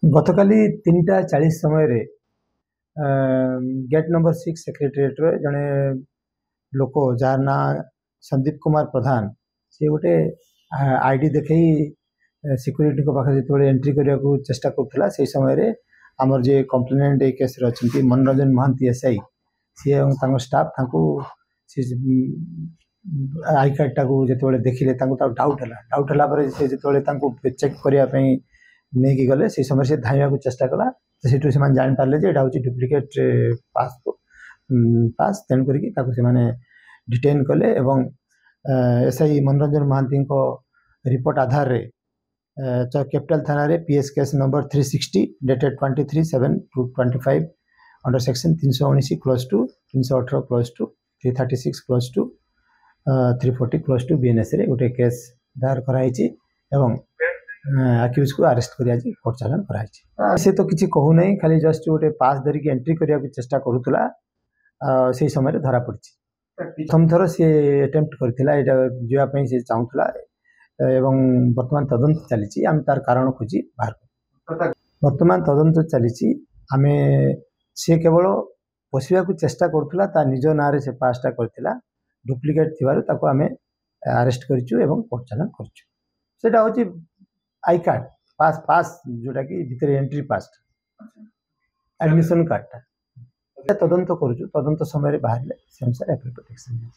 गतकाली 3:40 समय gate number 6 secretariat रे जड़े लोक जार ना संदीप कुमार प्रधान सी गोटे आईडी देखे सिक्यूरीटी पाखे जो एंट्री करने को चेष्टा करुला से समय आमर जे कंप्लेनेंट ए केस अच्छा Manoranjan Mahanti SI C staff I card टाक जो देखिले डाउट है से जो चेक करने नहीं गले से समय से धाइबा को चेष्टा कला तो से जान पारे जे हूँ डुप्लिकेट पास तेणुक डिटेन कले एवं एसआई मनोरंजन महांती रिपोर्ट आधार रे कैपिटल थाना रे PS case number 360 dated 23/7/25 under section 319 close 2 318 close 2 336 close 2 340 close 2 BNS रे गोटे केस दायर कराई एवं आक्यूज को अरेस्ट कर कोर्ट चालान कराई से तो किसी कहू नहीं खाली जस्ट गोटे पास धरिकी एंट्री करने को चेष्टा करुला से समय धरा पड़ी प्रथम थर सी अटेम्प्ट करथिला जावाई से चाहूला एवं वर्तमान तदंत चली आम तार कारण खोजी बाहर वर्तमान तदंत चली आम सी केवल पशिया को चेष्टा करुला निज ना से पासटा करथिला डुप्लिकेट थी आम अरेस्ट करूँ कोर्ट चालान करा हूँ आई कार्ड पास पास जोटा कि भितर एंट्री पास एडमिशन कार्डटा तदंत करुँ तदंत समय बाहर से अनुसार एप्रिल प्रोटेक्शन।